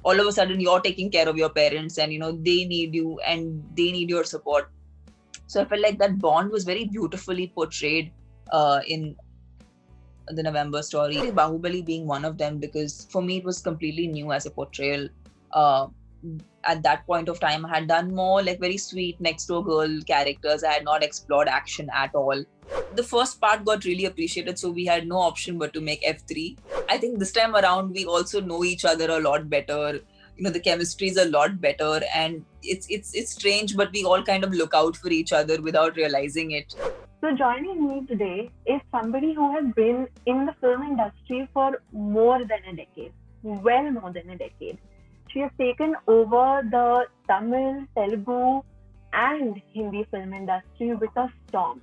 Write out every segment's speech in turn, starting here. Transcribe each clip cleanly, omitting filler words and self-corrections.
all of a sudden you're taking care of your parents and they need you and they need your support. So I felt like that bond was very beautifully portrayed in the November story. Baahubali being one of them, because for me it was completely new as a portrayal. At that point of time, I had done more like very sweet next door girl characters. I had not explored action at all. The first part got really appreciated, so we had no option but to make F3. I think this time around we also know each other a lot better. The chemistry is a lot better, and it's strange, but we all kind of look out for each other without realizing it. So joining me today is somebody who has been in the film industry for more than a decade, well more than a decade. She has taken over the Tamil, Telugu and Hindi film industry with a storm.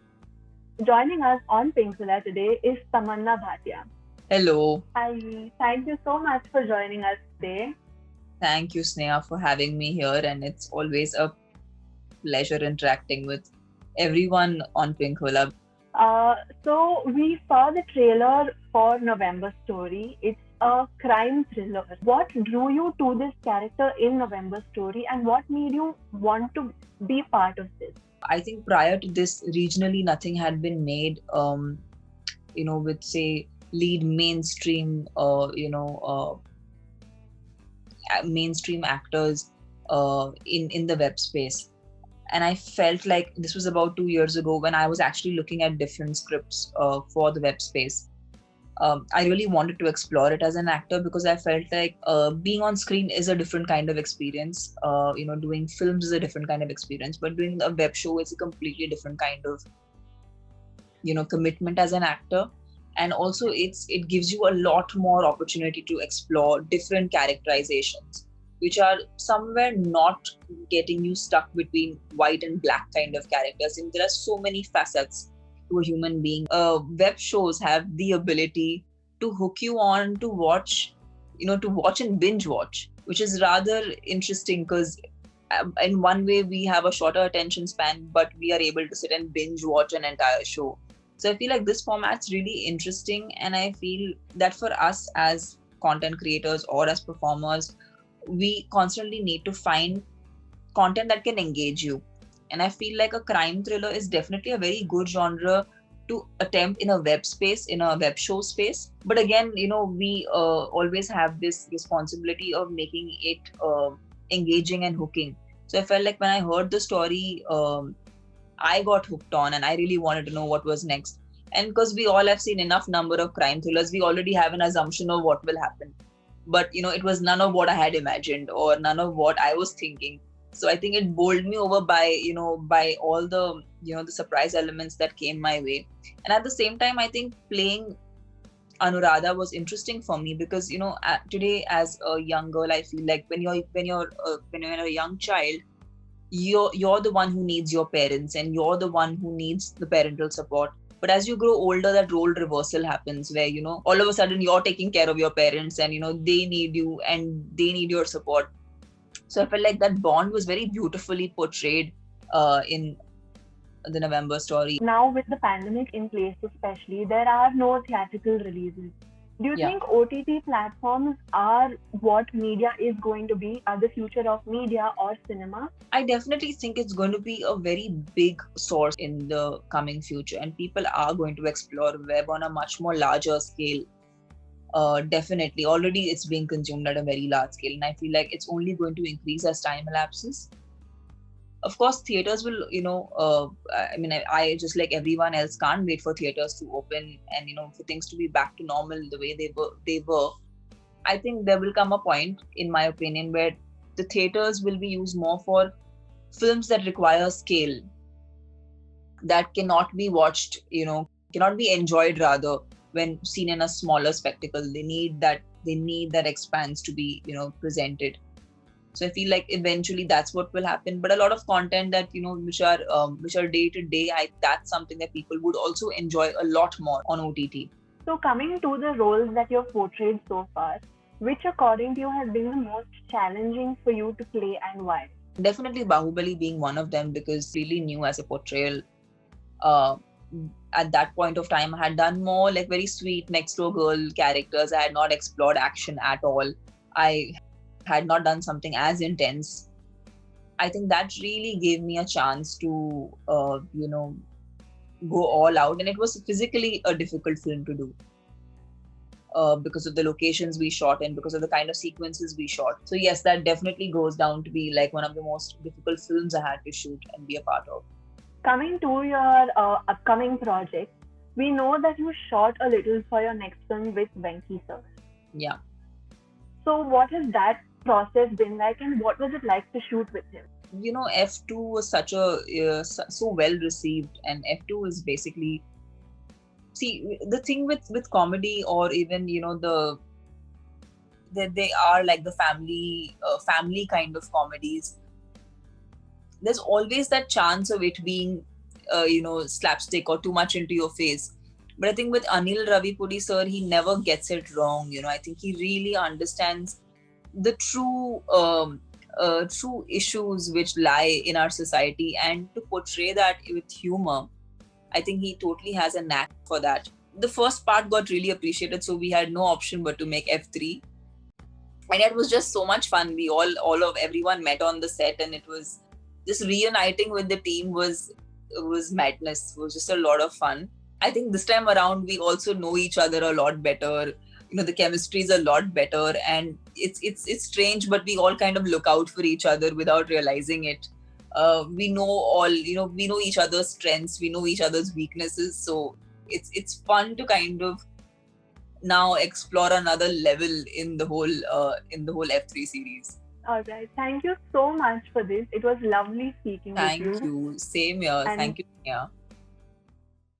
Joining us on Pinkvilla today is Tamannaah Bhatia. Hello. Hi, thank you so much for joining us today. Thank you, Sneha, for having me here, and it's always a pleasure interacting with everyone on Pinkvilla. So we saw the trailer for November Story. It's a crime thriller. What drew you to this character in November Story, and what made you want to be part of this? I think prior to this, regionally nothing had been made, with say lead mainstream, mainstream actors in the web space. And I felt like this was about 2 years ago when I was actually looking at different scripts for the web space. I really wanted to explore it as an actor because I felt like being on screen is a different kind of experience. Doing films is a different kind of experience, but doing a web show is a completely different kind of, commitment as an actor. And also it gives you a lot more opportunity to explore different characterizations, which are somewhere not getting you stuck between white and black kind of characters. And there are so many facets to a human being. Web shows have the ability to hook you on to watch and binge watch, which is rather interesting because in one way we have a shorter attention span, but we are able to sit and binge watch an entire show. So I feel like this format's really interesting, and I feel that for us as content creators or as performers, we constantly need to find content that can engage you. And I feel like a crime thriller is definitely a very good genre to attempt in a web space, in a web show space. But again, we always have this responsibility of making it engaging and hooking. So I felt like when I heard the story, I got hooked on and I really wanted to know what was next. And because we all have seen enough number of crime thrillers, we already have an assumption of what will happen. But it was none of what I had imagined or none of what I was thinking. So I think it bowled me over by all the the surprise elements that came my way. And at the same time, I think playing Anuradha was interesting for me because today as a young girl, I feel like when you're a young child, you're the one who needs your parents and you're the one who needs the parental support. But as you grow older, that role reversal happens where, all of a sudden you're taking care of your parents and, they need you and they need your support. So I felt like that bond was very beautifully portrayed in the November Story. Now with the pandemic in place especially, there are no theatrical releases. Do you think OTT platforms are what media is going to be, are the future of media or cinema? I definitely think it's going to be a very big source in the coming future, and people are going to explore web on a much more larger scale. Definitely. Already it's being consumed at a very large scale, and I feel like it's only going to increase as time elapses. Of course, theaters will, I just like everyone else can't wait for theaters to open and, for things to be back to normal the way they were. I think there will come a point, in my opinion, where the theaters will be used more for films that require scale, that cannot be watched, cannot be enjoyed rather when seen in a smaller spectacle. They need that expanse to be, presented. So I feel like eventually that's what will happen. But a lot of content that, which are day to day, that's something that people would also enjoy a lot more on OTT. So coming to the roles that you've portrayed so far, which according to you has been the most challenging for you to play and why? Definitely Baahubali being one of them, because really new as a portrayal. At that point of time, I had done more like very sweet next door girl characters. I had not explored action at all. I had not done something as intense. I think that really gave me a chance to go all out, and it was physically a difficult film to do. Because of the locations we shot in, because of the kind of sequences we shot. So yes, that definitely goes down to be like one of the most difficult films I had to shoot and be a part of. Coming to your upcoming project, we know that you shot a little for your next film with Venki sir. Yeah. So what has that process been like, and what was it like to shoot with him? F2 was such a so well received, and F2 is basically, see, the thing with comedy, or even they are like the family kind of comedies. There's always that chance of it being slapstick or too much into your face. But I think with Anil Ravipudi sir, he never gets it wrong. I think he really understands the true issues which lie in our society, and to portray that with humor, I think he totally has a knack for that. The first part got really appreciated, so we had no option but to make F3, and it was just so much fun. We everyone met on the set, and it was just reuniting with the team was madness. It was just a lot of fun. I think this time around we also know each other a lot better. The chemistry is a lot better, and it's strange, but we all kind of look out for each other without realizing it. We know each other's strengths, we know each other's weaknesses, so it's fun to kind of now explore another level in the whole F3 series. All right, thank you so much for this. It was lovely speaking with you. Thank you. Same here. Thank you. Yeah.